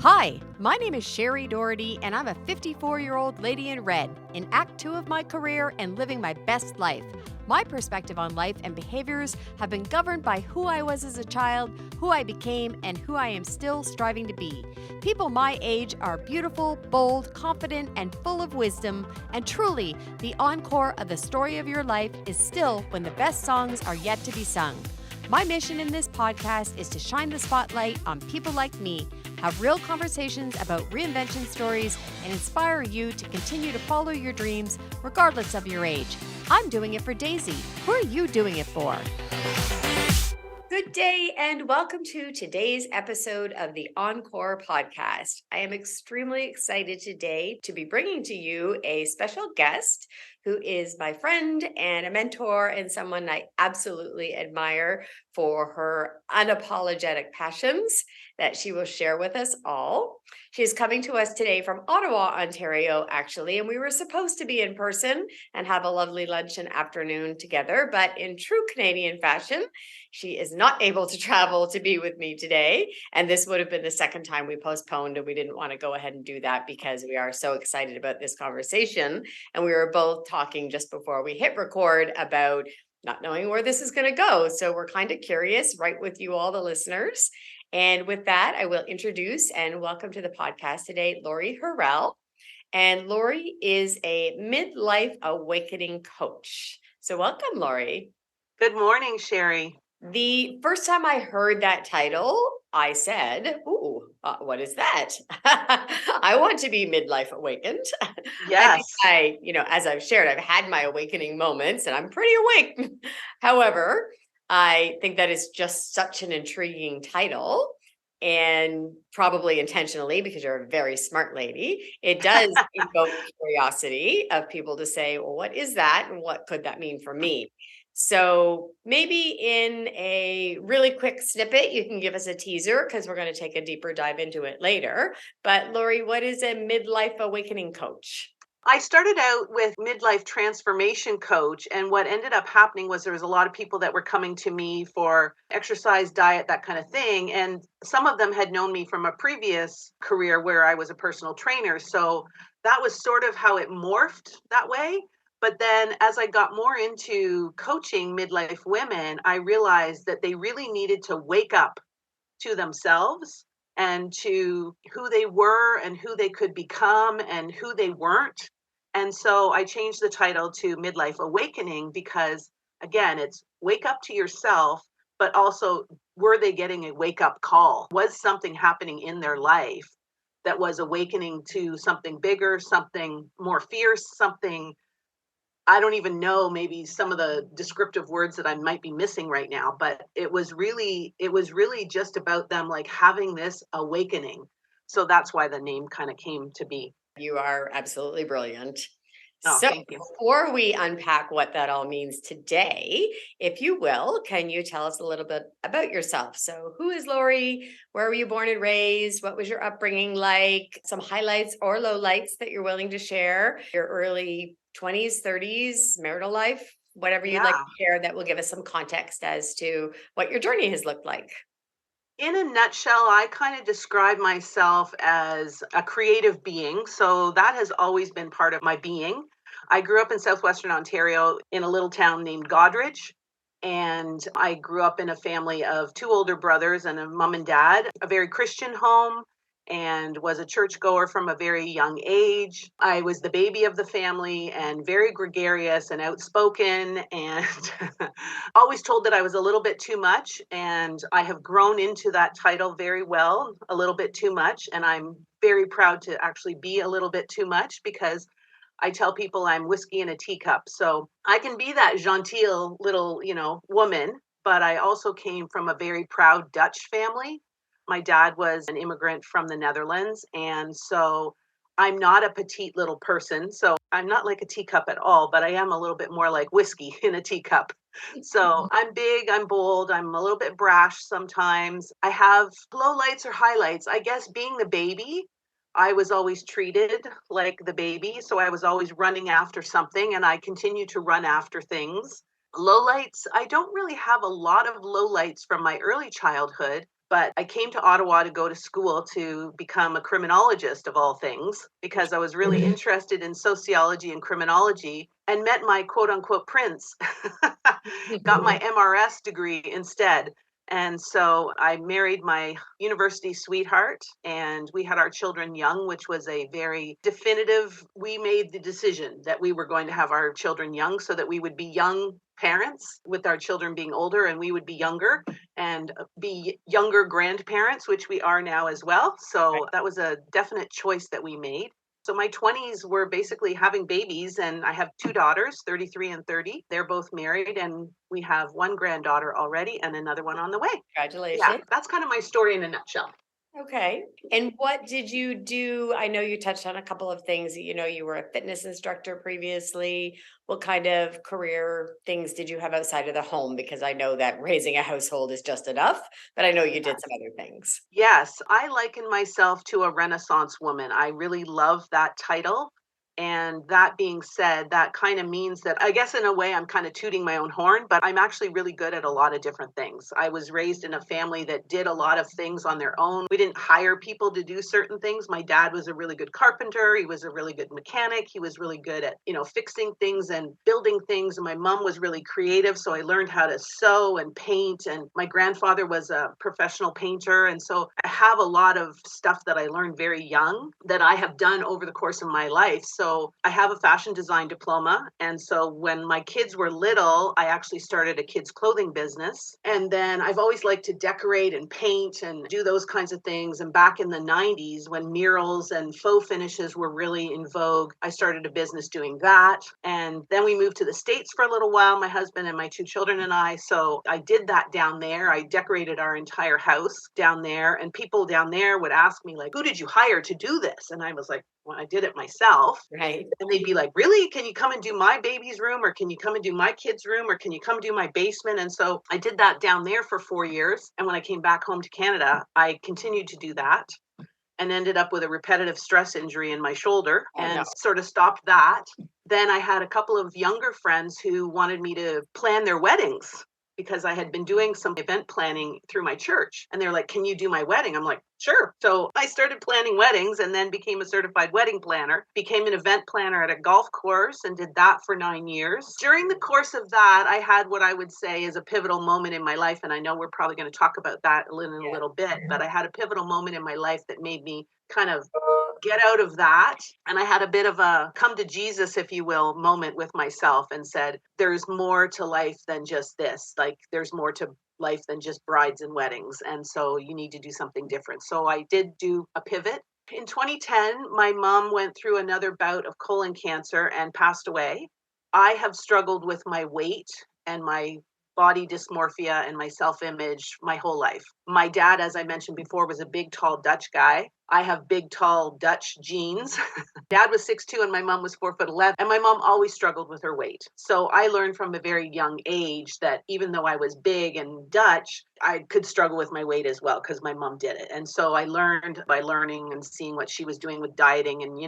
Hi, my name is Shari Doherty, and I'm a 54-year-old lady in red, in Act 2 of my career and living my best life. My perspective on life and behaviors have been governed by who I was as a child, who I became, and who I am still striving to be. People my age are beautiful, bold, confident, and full of wisdom, and truly, the encore of the story of your life is still when the best songs are yet to be sung. My mission in this podcast is to shine the spotlight on people like me, have real conversations about reinvention stories, and inspire you to continue to follow your dreams regardless of your age. I'm doing it for Daisy. Who are you doing it for? Good day and welcome to today's episode of the Encore Podcast. I am extremely excited today to be bringing to you a special guest who is my friend and a mentor and someone I absolutely admire for her unapologetic passions that she will share with us all. She is coming to us today from Ottawa, Ontario, actually, and we were supposed to be in person and have a lovely lunch and afternoon together, but in true Canadian fashion, she is not able to travel to be with me today, and this would have been the second time we postponed, and we didn't want to go ahead and do that because we are so excited about this conversation, and we were both talking just before we hit record about not knowing where this is going to go, so we're kind of curious, right with you all the listeners. And with that, I will introduce and welcome to the podcast today, Lori Hurrell. And Lori is a midlife awakening coach. So welcome, Lori. Good morning, Shari. The first time I heard that title, I said, ooh, what is that? I want to be midlife awakened. Yes. As I've shared, I've had my awakening moments and I'm pretty awake. However, I think that is just such an intriguing title, and probably intentionally because you're a very smart lady. It does evoke curiosity of people to say, well, what is that? And what could that mean for me? So maybe in a really quick snippet, you can give us a teaser because we're going to take a deeper dive into it later. But Lori, what is a midlife awakening coach? I started out with midlife transformation coach, and what ended up happening was there was a lot of people that were coming to me for exercise, diet, that kind of thing. And some of them had known me from a previous career where I was a personal trainer. So that was sort of how it morphed that way. But then as I got more into coaching midlife women, I realized that they really needed to wake up to themselves and to who they were and who they could become and who they weren't. And so I changed the title to Midlife Awakening because, again, it's wake up to yourself, but also were they getting a wake up call? Was something happening in their life that was awakening to something bigger, something more fierce, something I don't even know, maybe some of the descriptive words that I might be missing right now, but it was really just about them like having this awakening. So that's why the name kind of came to be. You are absolutely brilliant. Oh, So thank you. before we unpack what that all means today, if you will, can you tell us a little bit about yourself? So who is Lori? Where were you born and raised? What was your upbringing like? Some highlights or lowlights that you're willing to share. Your early 20s, 30s, marital life, whatever you'd like to share that will give us some context as to what your journey has looked like. In a nutshell, I kind of describe myself as a creative being. So that has always been part of my being. I grew up in southwestern Ontario in a little town named Godrich. And I grew up in a family of two older brothers and a mom and dad, a very Christian home, and was a churchgoer from a very young age. I was the baby of the family and very gregarious and outspoken and always told that I was a little bit too much. And I have grown into that title very well, a little bit too much. And I'm very proud to actually be a little bit too much because I tell people I'm whiskey in a teacup. So I can be that genteel little, woman, but I also came from a very proud Dutch family. My dad was an immigrant from the Netherlands. And so I'm not a petite little person. So I'm not like a teacup at all, but I am a little bit more like whiskey in a teacup. So I'm big, I'm bold, I'm a little bit brash sometimes. I have lowlights or highlights. I guess being the baby, I was always treated like the baby. So I was always running after something and I continue to run after things. Lowlights, I don't really have a lot of lowlights from my early childhood. But I came to Ottawa to go to school to become a criminologist of all things, because I was really interested in sociology and criminology, and met my quote unquote prince, got my MRS degree instead. And so I married my university sweetheart, and we had our children young, which was a very definitive. We made the decision that we were going to have our children young so that we would be young parents with our children being older, and we would be younger and be younger grandparents, which we are now as well. So that was a definite choice that we made. So my 20s were basically having babies, and I have two daughters, 33 and 30. They're both married, and we have one granddaughter already and another one on the way. Congratulations. Yeah, that's kind of my story in a nutshell. Okay. And what did you do? I know you touched on a couple of things. You were a fitness instructor previously. What kind of career things did you have outside of the home? Because I know that raising a household is just enough, but I know you did some other things. Yes, I liken myself to a Renaissance woman. I really love that title. And that being said, that kind of means that I guess in a way I'm kind of tooting my own horn, but I'm actually really good at a lot of different things. I was raised in a family that did a lot of things on their own. We didn't hire people to do certain things. My dad was a really good carpenter. He was a really good mechanic. He was really good at, fixing things and building things. And my mom was really creative. So I learned how to sew and paint. And my grandfather was a professional painter. And so I have a lot of stuff that I learned very young that I have done over the course of my life. So I have a fashion design diploma. And so when my kids were little, I actually started a kids clothing business. And then I've always liked to decorate and paint and do those kinds of things. And back in the 90s, when murals and faux finishes were really in vogue, I started a business doing that. And then we moved to the States for a little while, my husband and my two children and I. So I did that down there. I decorated our entire house down there. And people down there would ask me, like, who did you hire to do this? And I was like, well, I did it myself. Right. And they'd be like, really? Can you come and do my baby's room? Or can you come and do my kid's room? Or can you come do my basement? And so I did that down there for 4 years. And when I came back home to Canada, I continued to do that and ended up with a repetitive stress injury in my shoulder and sort of stopped that. Then I had a couple of younger friends who wanted me to plan their weddings because I had been doing some event planning through my church. And they're like, can you do my wedding? I'm like, sure. So I started planning weddings and then became a certified wedding planner, became an event planner at a golf course and did that for 9 years. During the course of that, I had what I would say is a pivotal moment in my life. And I know we're probably going to talk about that in a little bit, but I had a pivotal moment in my life that made me kind of get out of that. And I had a bit of a come to Jesus, if you will, moment with myself and said, there's more to life than just this. Like there's more to life than just brides and weddings. And so you need to do something different. So I did do a pivot. In 2010, my mom went through another bout of colon cancer and passed away. I have struggled with my weight and my body dysmorphia and my self-image my whole life. My dad, as I mentioned before, was a big, tall Dutch guy. I have big, tall Dutch genes. Dad was 6'2" and my mom was 4'11", and my mom always struggled with her weight. So I learned from a very young age that even though I was big and Dutch, I could struggle with my weight as well because my mom did it. And so I learned by learning and seeing what she was doing with dieting and,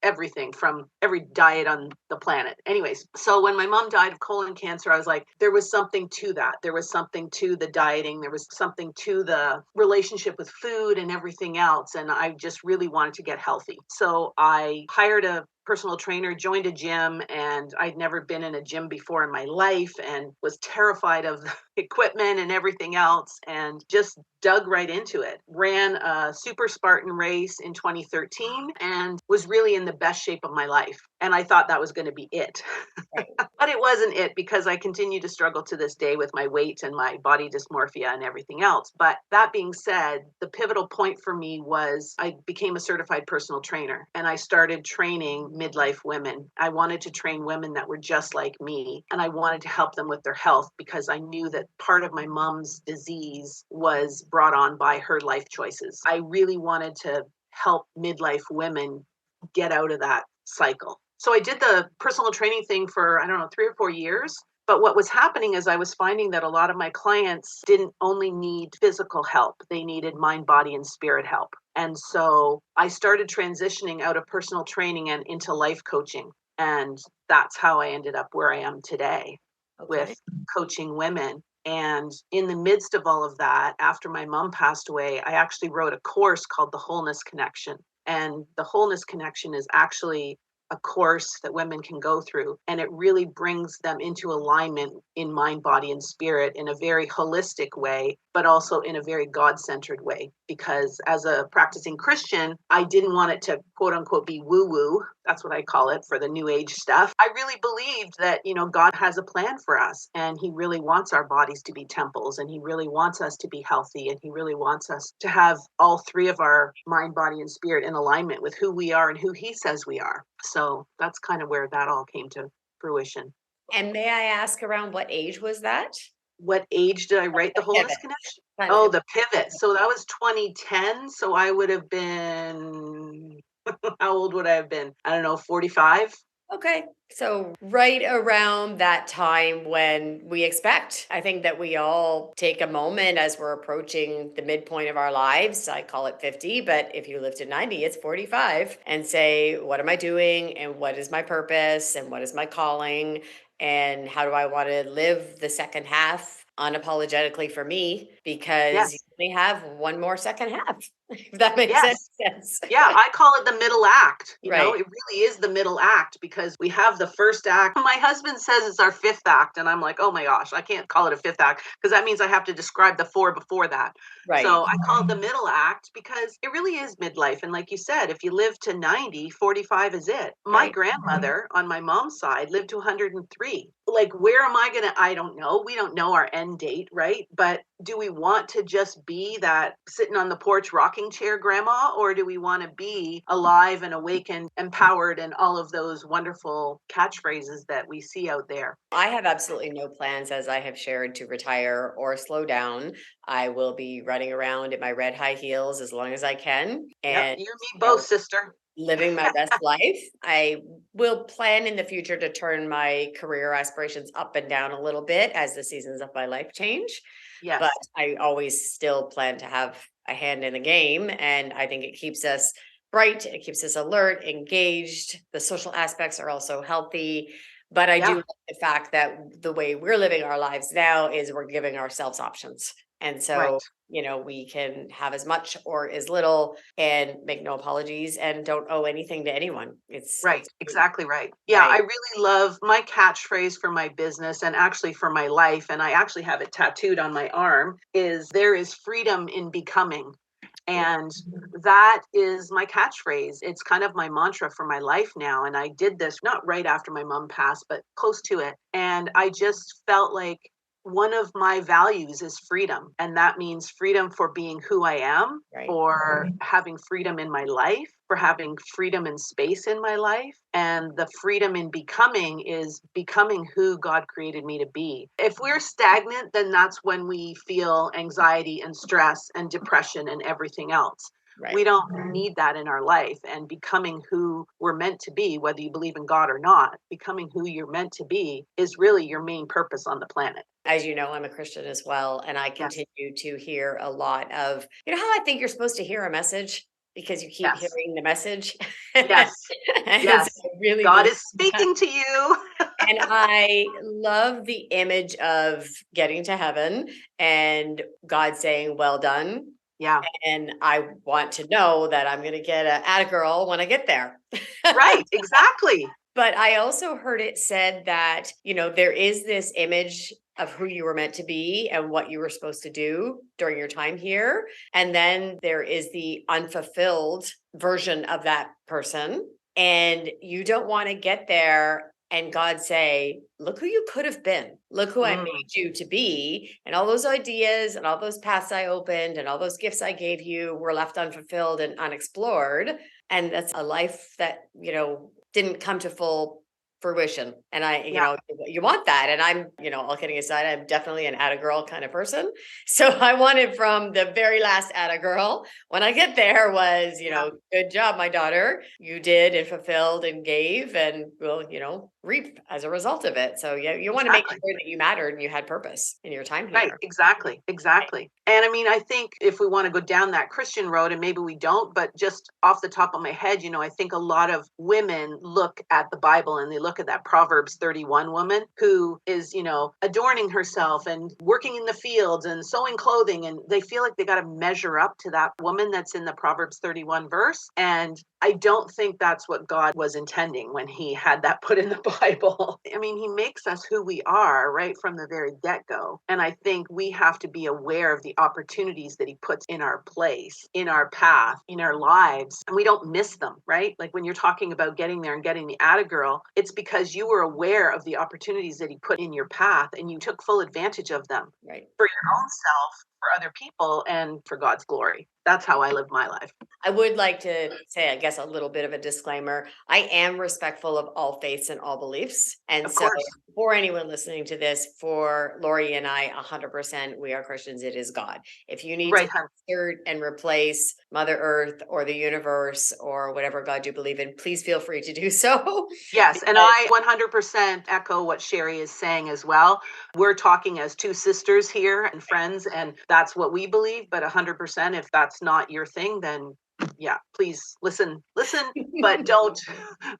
everything from every diet on the planet. Anyways, so when my mom died of colon cancer, I was like, there was something to that. There was something to the dieting. There was something to the relationship with food and everything else. And I just really wanted to get healthy. So I hired a personal trainer, joined a gym, and I'd never been in a gym before in my life and was terrified of the equipment and everything else and just dug right into it. Ran a super Spartan race in 2013 and was really in the best shape of my life. And I thought that was going to be it. Right. But it wasn't it because I continue to struggle to this day with my weight and my body dysmorphia and everything else. But that being said, the pivotal point for me was I became a certified personal trainer and I started training midlife women. I wanted to train women that were just like me and I wanted to help them with their health because I knew that part of my mom's disease was brought on by her life choices. I really wanted to help midlife women get out of that cycle. So I did the personal training thing for, 3 or 4 years. But what was happening is I was finding that a lot of my clients didn't only need physical help. They needed mind, body, and spirit help. And so I started transitioning out of personal training and into life coaching. And that's how I ended up where I am today with coaching women. And in the midst of all of that, after my mom passed away, I actually wrote a course called The Wholeness Connection. And the Wholeness Connection is actually a course that women can go through, and it really brings them into alignment in mind, body, and spirit in a very holistic way, but also in a very God-centered way. Because as a practicing Christian, I didn't want it to quote unquote be woo-woo. That's what I call it for the new age stuff. I really believed that, God has a plan for us, and he really wants our bodies to be temples, and he really wants us to be healthy, and he really wants us to have all three of our mind, body, and spirit in alignment with who we are and who he says we are. So that's kind of where that all came to fruition. And may I ask, around what age was that? What age did I write The The Wholeness pivot. Connection? Kind Oh, of. the pivot. So that was 2010. So I would have been, how old would I have been? I don't know, 45. Okay. So right around that time when we expect, I think that we all take a moment as we're approaching the midpoint of our lives. I call it 50, but if you live to 90, it's 45, and say, what am I doing? And what is my purpose? And what is my calling? And how do I want to live the second half unapologetically for me? Because you Yes. only have one more second half, if that makes any Yes. sense. Yeah, I call it the middle act. Right. It really is the middle act, because we have the first act. My husband says it's our fifth act, and I'm like, oh my gosh, I can't call it a fifth act because that means I have to describe the four before that. Right. So I call it the middle act because it really is midlife. And like you said, if you live to 90, 45 is it. My Right. grandmother on my mom's side lived to 103. Like, where am I going to? I don't know. We don't know our end date, right? But do we want to just be that sitting on the porch rocking chair grandma, or do we want to be alive and awakened, empowered, and all of those wonderful catchphrases that we see out there? I have absolutely no plans, as I have shared, to retire or slow down. I will be running around in my red high heels as long as I can, Yep, and you and me you both, know, sister. living my best life. I will plan in the future to turn my career aspirations up and down a little bit as the seasons of my life change. But Yes. I always still plan to have a hand in the game. And I think it keeps us bright, it keeps us alert, engaged. The social aspects are also healthy. But I do Yeah. like the fact that the way we're living our lives now is we're giving ourselves options. And Right. so, we can have as much or as little and make no apologies and don't owe anything to anyone. Right, It's exactly right. Yeah, I right. really love my catchphrase for my business and actually for my life, and I actually have it tattooed on my arm, is there is freedom in becoming. And that is my catchphrase. It's kind of my mantra for my life now. And I did this not right after my mom passed, but close to it. And I just felt like one of my values is freedom. And that means freedom for being who I am, Right. for having freedom in my life, for having freedom and space in my life. And the freedom in becoming is becoming who God created me to be. If we're stagnant, then that's when we feel anxiety and stress and depression and everything else. We Right. don't need that in our life. And becoming who we're meant to be, whether you believe in God or not, becoming who you're meant to be is really your main purpose on the planet. As you know, I'm a Christian as well. And I Yes. continue to hear a lot of, how I think you're supposed to hear a message because you keep Yes. hearing the message. Yes. And so Yes. I really God believe is that. speaking to you. And I love the image of getting to heaven and God saying, well done. Yeah. And I want to know that I'm going to get a atta girl when I get there. Right. Exactly. But I also heard it said that, there is this image of who you were meant to be and what you were supposed to do during your time here. And then there is the unfulfilled version of that person. And you don't want to get there and God say, look who you could have been. Look who I Mm, made you to be. And all those ideas and all those paths I opened and all those gifts I gave you were left unfulfilled and unexplored. And that's a life that, didn't come to full fruition. And yeah. you want that. And I'm, all kidding aside, I'm definitely an atta girl kind of person. So I wanted from the very last atta girl when I get there was, Yeah. good job, my daughter. You did and fulfilled and gave and will, reap as a result of it. So yeah, you want to make Exactly. sure that you mattered and you had purpose in your time Right, here. exactly, exactly. And I mean, I think if we want to go down that Christian road, and maybe we don't, but just off the top of my head, I think a lot of women look at the Bible and they look look at that Proverbs 31 woman who is, adorning herself and working in the fields and sewing clothing, and they feel like they got to measure up to that woman that's in the Proverbs 31 verse. And I don't think that's what God was intending when he had that put in the Bible. I mean, he makes us who we are right from the very get-go. And I think we have to be aware of the opportunities that he puts in our place, in our path, in our lives, and we don't miss them, right? Like when you're talking about getting there and getting the Atta Girl, it's because you were aware of the opportunities that he put in your path and you took full advantage of them, Right. For your own self, for other people, and for God's glory. That's how I live my life. I would like to say, I guess, a little bit of a disclaimer. I am respectful of all faiths and all beliefs. And Of so course. for anyone listening to this, for Lori and I, 100%, we are Christians. It is God. If you need Right, to hun. insert and replace Mother Earth or the universe or whatever God you believe in, please feel free to do so. Yes, and I 100% echo what Shari is saying as well. We're talking as two sisters here and friends, and that's what we believe. But 100%, if that's not your thing, then yeah, please listen, but don't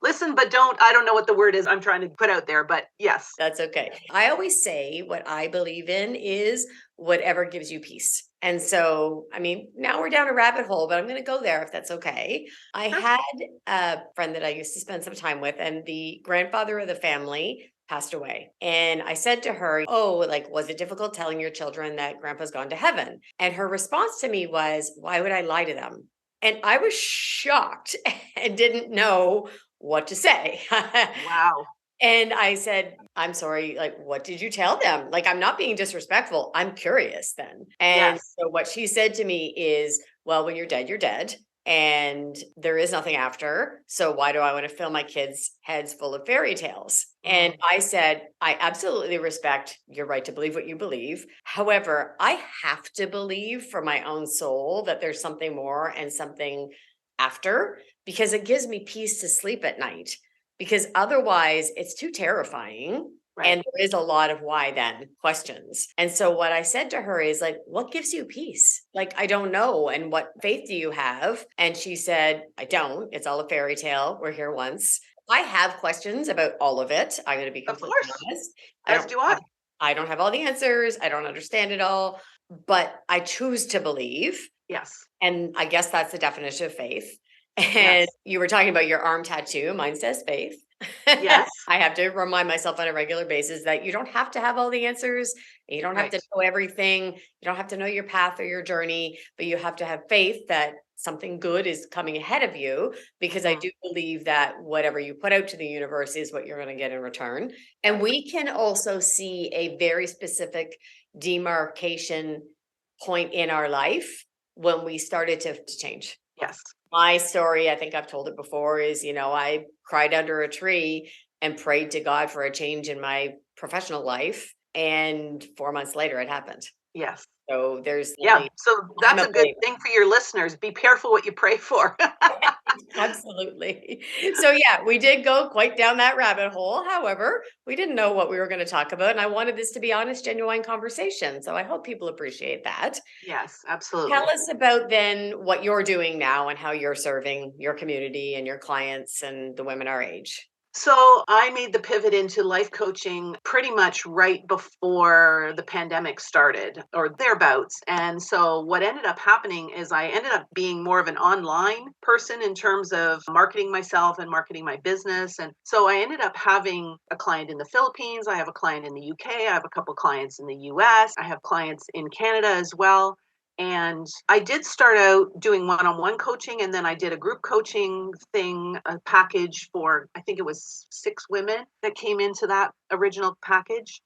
listen, but don't. I don't know what the word is I'm trying to put out there, but yes. That's okay. I always say what I believe in is whatever gives you peace. And so, I mean, now we're down a rabbit hole, but I'm going to go there if that's okay. I Sure. had a friend that I used to spend some time with, and the grandfather of the family passed away. And I said to her, "Oh, like, was it difficult telling your children that grandpa's gone to heaven?" And her response to me was, "Why would I lie to them?" And I was shocked and didn't know what to say. Wow. And I said, "I'm sorry, like, what did you tell them?" Like, I'm not being disrespectful. I'm curious then. And Yes. so what she said to me is, "Well, when you're dead, you're dead. And there is nothing after. So why do I want to fill my kids' heads full of fairy tales?" And I said, "I absolutely respect your right to believe what you believe. However, I have to believe for my own soul that there's something more and something after, because it gives me peace to sleep at night. Because otherwise, it's too terrifying. Right. And there is a lot of why then questions. And so what I said to her is like, what gives you peace? Like, I don't know. And what faith do you have? And she said, I don't. It's all a fairy tale. We're here once. I have questions about all of it. I'm going to be Of completely course. honest. As do I. I don't have all the answers. I don't understand it all, but I choose to believe. Yes. And I guess that's the definition of faith. And Yes. you were talking about your arm tattoo. Mine says faith. Yes. I have to remind myself on a regular basis that you don't have to have all the answers. You don't have Right. to know everything. You don't have to know your path or your journey, but you have to have faith that something good is coming ahead of you, because I Mhm. do believe that whatever you put out to the universe is what you're going to get in return. And we can also see a very specific demarcation point in our life when we started to change. Yes. My story, I think I've told it before, is, I cried under a tree and prayed to God for a change in my professional life. And 4 months later, it happened. Yes. So there's Yeah. So I'm that's a a good believer. thing for your listeners. Be careful what you pray for. Absolutely. So yeah, we did go quite down that rabbit hole. However, we didn't know what we were going to talk about. And I wanted this to be honest, genuine conversation. So I hope people appreciate that. Yes, absolutely. Tell us about then what you're doing now and how you're serving your community and your clients and the women our age. So I made the pivot into life coaching pretty much right before the pandemic started or thereabouts. And so what ended up happening is I ended up being more of an online person in terms of marketing myself and marketing my business. And so I ended up having a client in the Philippines. I have a client in the UK. I have a couple clients in the US. I have clients in Canada as well. And I did start out doing one-on-one coaching, and then I did a group coaching thing, a package for, I think it was 6 women that came into that original package.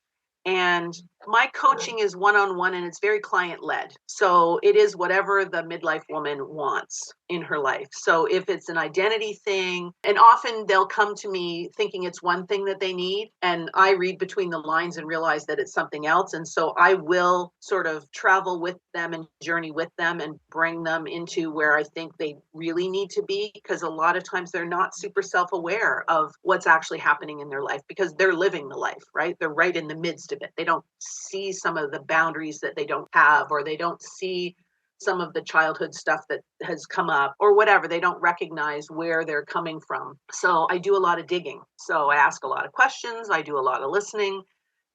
And my coaching is one-on-one and it's very client-led. So it is whatever the midlife woman wants in her life. So if it's an identity thing, and often they'll come to me thinking it's one thing that they need, and I read between the lines and realize that it's something else. And so I will sort of travel with them and journey with them and bring them into where I think they really need to be, because a lot of times they're not super self-aware of what's actually happening in their life because they're living the life, right? They're right in the midst of it. They don't see some of the boundaries that they don't have, or they don't see some of the childhood stuff that has come up or whatever. They don't recognize where they're coming from. So I do a lot of digging. So I ask a lot of questions. I do a lot of listening.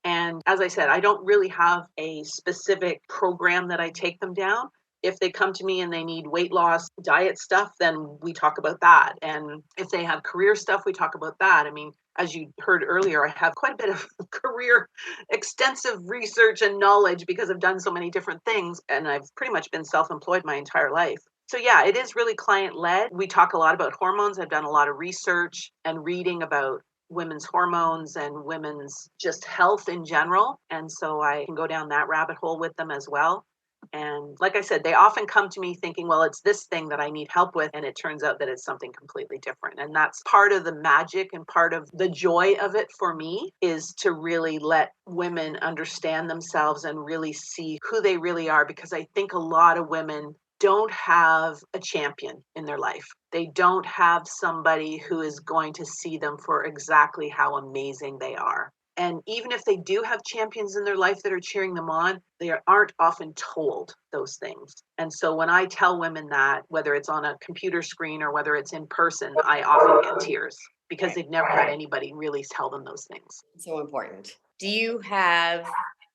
And as I said, I don't really have a specific program that I take them down. If they come to me and they need weight loss, diet stuff, then we talk about that. And if they have career stuff, we talk about that. I mean, as you heard earlier, I have quite a bit of career, extensive research and knowledge because I've done so many different things. And I've pretty much been self-employed my entire life. So yeah, it is really client-led. We talk a lot about hormones. I've done a lot of research and reading about women's hormones and women's just health in general. And so I can go down that rabbit hole with them as well. And like I said, they often come to me thinking, well, it's this thing that I need help with. And it turns out that it's something completely different. And that's part of the magic and part of the joy of it for me, is to really let women understand themselves and really see who they really are. Because I think a lot of women don't have a champion in their life. They don't have somebody who is going to see them for exactly how amazing they are. And even if they do have champions in their life that are cheering them on, they aren't often told those things. And so when I tell women that, whether it's on a computer screen or whether it's in person, I often get tears because they've never had anybody really tell them those things. So important. Do you have,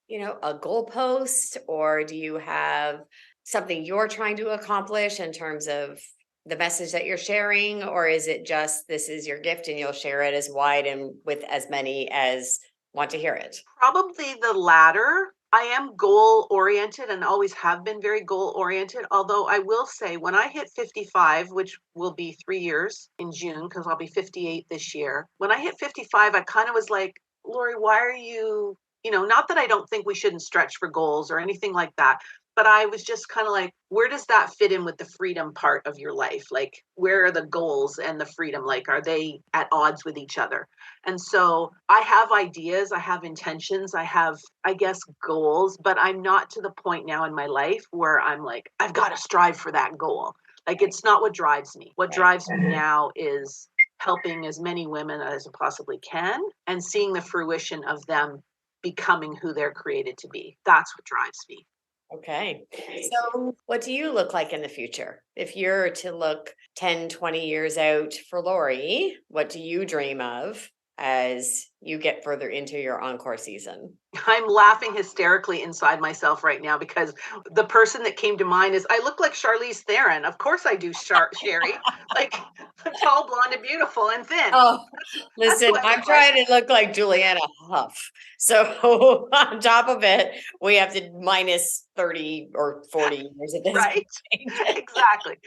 a goalpost, or do you have something you're trying to accomplish in terms of the message that you're sharing? Or is it just, this is your gift and you'll share it as wide and with as many as want to hear it? Probably the latter. I am goal oriented and always have been very goal oriented. Although I will say, when I hit 55, which will be 3 years in June, because I'll be 58 this year. When I hit 55, I kind of was like, Lori, why are you, not that I don't think we shouldn't stretch for goals or anything like that. But I was just kind of like, where does that fit in with the freedom part of your life? Like, where are the goals and the freedom? Like, are they at odds with each other? And so I have ideas, I have intentions, I have, I guess, goals, but I'm not to the point now in my life where I'm like, I've got to strive for that goal. Like, it's not what drives me. What drives me now is helping as many women as I possibly can and seeing the fruition of them becoming who they're created to be. That's what drives me. Okay. So what do you look like in the future? If you're to look 10, 20 years out for Lori, what do you dream of as you get further into your Encore season? I'm laughing hysterically inside myself right now because the person that came to mind is, I look like Charlize Theron. Of course I do, Shari. Like, tall, blonde, and beautiful and thin. Oh, listen, I'm trying to look like Juliana Huff. So on top of it, we have to minus 30 or 40 years at this right? point. Exactly.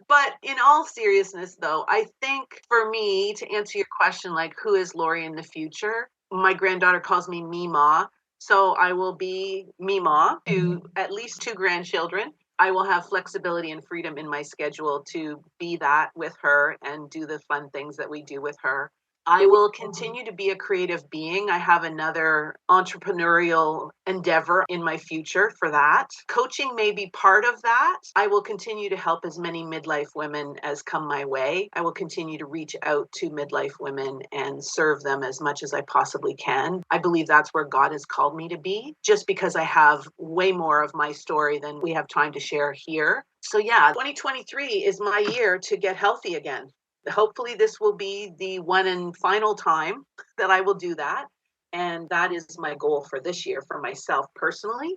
But in all seriousness, though, I think for me, to answer your question, like, who is Lori in the future? My granddaughter calls me Mima. So I will be Mima to at least 2 grandchildren. I will have flexibility and freedom in my schedule to be that with her and do the fun things that we do with her. I will continue to be a creative being. I have another entrepreneurial endeavor in my future for that. Coaching may be part of that. I will continue to help as many midlife women as come my way. I will continue to reach out to midlife women and serve them as much as I possibly can. I believe that's where God has called me to be, just because I have way more of my story than we have time to share here. So yeah, 2023 is my year to get healthy again. Hopefully this will be the one and final time that I will do that. And that is my goal for this year for myself personally.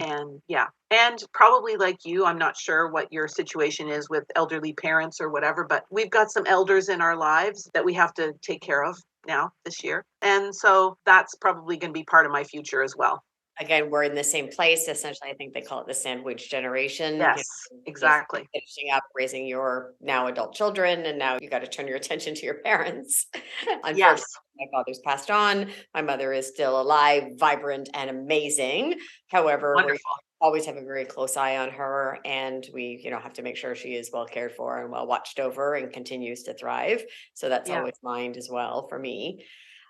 And yeah, and probably like you, I'm not sure what your situation is with elderly parents or whatever, but we've got some elders in our lives that we have to take care of now this year. And so that's probably going to be part of my future as well. Again, we're in the same place. Essentially, I think they call it the sandwich generation. Yes, exactly. Finishing up raising your now adult children, and now you got to turn your attention to your parents. Unfortunately, Yes. my father's passed on. My mother is still alive, vibrant, and amazing. However, we Wonderful. always have a very close eye on her, and we, have to make sure she is well cared for and well watched over and continues to thrive. So that's Yeah. always mind as well for me.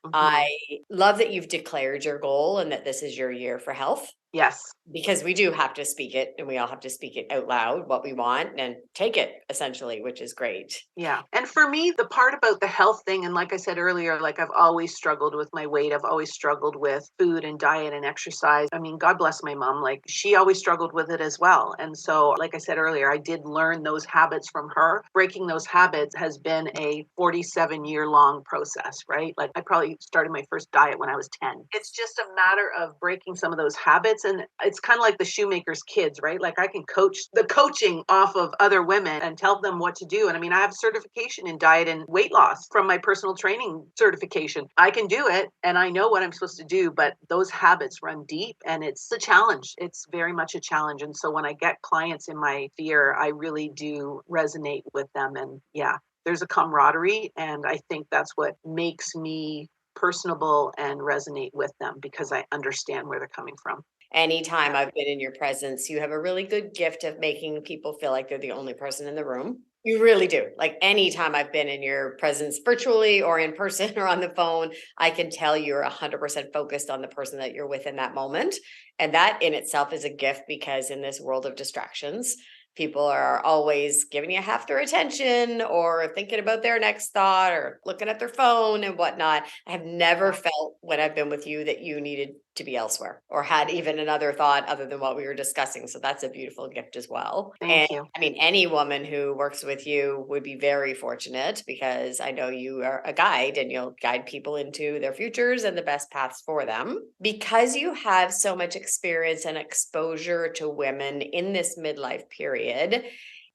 Mhm. I love that you've declared your goal and that this is your year for health. Yes. Because we do have to speak it, and we all have to speak it out loud, what we want, and take it essentially, which is great. Yeah. And for me, the part about the health thing, and like I said earlier, like I've always struggled with my weight. I've always struggled with food and diet and exercise. I mean, God bless my mom. Like she always struggled with it as well. And so, like I said earlier, I did learn those habits from her. Breaking those habits has been a 47-year long process, right? Like I probably started my first diet when I was 10. It's just a matter of breaking some of those habits. And it's kind of like the shoemaker's kids, right? Like I can coach the coaching off of other women and tell them what to do. And I mean, I have certification in diet and weight loss from my personal training certification. I can do it and I know what I'm supposed to do, but those habits run deep and it's a challenge. It's very much a challenge. And so when I get clients in my sphere, I really do resonate with them. And yeah, there's a camaraderie. And I think that's what makes me personable and resonate with them because I understand where they're coming from. Anytime I've been in your presence, you have a really good gift of making people feel like they're the only person in the room. You really do. Like anytime I've been in your presence virtually or in person or on the phone, I can tell you're 100% focused on the person that you're with in that moment. And that in itself is a gift because in this world of distractions, people are always giving you half their attention or thinking about their next thought or looking at their phone and whatnot. I have never felt when I've been with you that you needed to be elsewhere or had even another thought other than what we were discussing. So that's a beautiful gift as well. Thank you. I mean, any woman who works with you would be very fortunate because I know you are a guide and you'll guide people into their futures and the best paths for them. Because you have so much experience and exposure to women in this midlife period,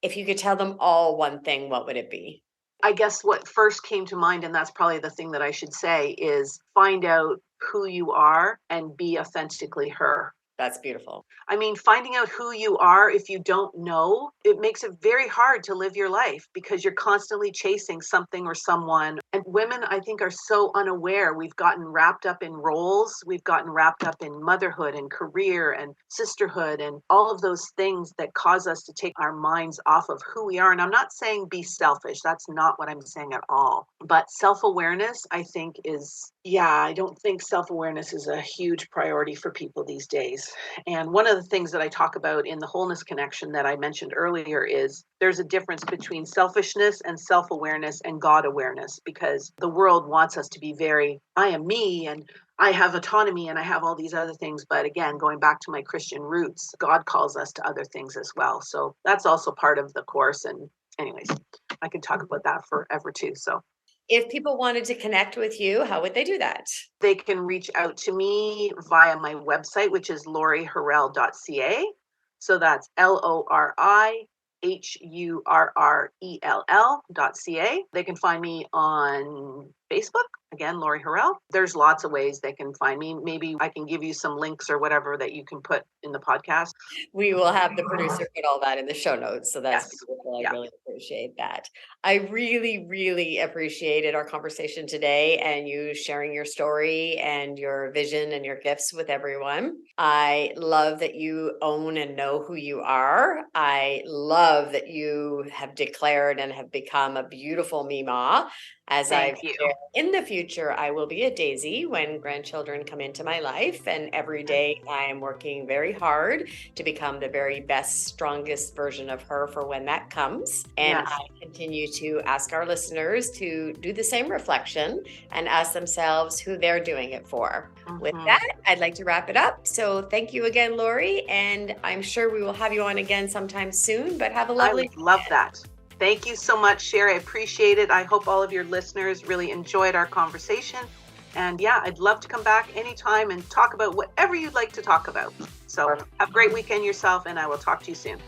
if you could tell them all one thing, what would it be? I guess what first came to mind, and that's probably the thing that I should say, is find out who you are and be authentically her. That's beautiful. I mean, finding out who you are, if you don't know, it makes it very hard to live your life because you're constantly chasing something or someone. And women, I think, are so unaware. We've gotten wrapped up in roles. We've gotten wrapped up in motherhood and career and sisterhood and all of those things that cause us to take our minds off of who we are. And I'm not saying be selfish. That's not what I'm saying at all. But self-awareness, I think, I don't think self-awareness is a huge priority for people these days. And one of the things that I talk about in the wholeness connection that I mentioned earlier is there's a difference between selfishness and self-awareness and God awareness, because the world wants us to be very, I am me and I have autonomy and I have all these other things. But again, going back to my Christian roots, God calls us to other things as well. So that's also part of the course. And anyways, I could talk about that forever too. So if people wanted to connect with you, how would they do that? They can reach out to me via my website, which is lorihurrell.ca. So that's lorihurrell.ca. They can find me on Facebook. Again, Lori Hurrell. There's lots of ways they can find me. Maybe I can give you some links or whatever that you can put in the podcast. We will have the producer put all that in the show notes. So that's beautiful. I really appreciate that. I really, really appreciated our conversation today and you sharing your story and your vision and your gifts with everyone. I love that you own and know who you are. I love that you have declared and have become a beautiful Mima. As I've shared, in the future, I will be a daisy when grandchildren come into my life. And every day I am working very hard to become the very best, strongest version of her for when that comes. And I continue to ask our listeners to do the same reflection and ask themselves who they're doing it for. With that, I'd like to wrap it up. So thank you again, Lori. And I'm sure we will have you on again sometime soon, but have a lovely I would love that. Thank you so much, Shari. I appreciate it. I hope all of your listeners really enjoyed our conversation. And I'd love to come back anytime and talk about whatever you'd like to talk about. So have a great weekend yourself, and I will talk to you soon.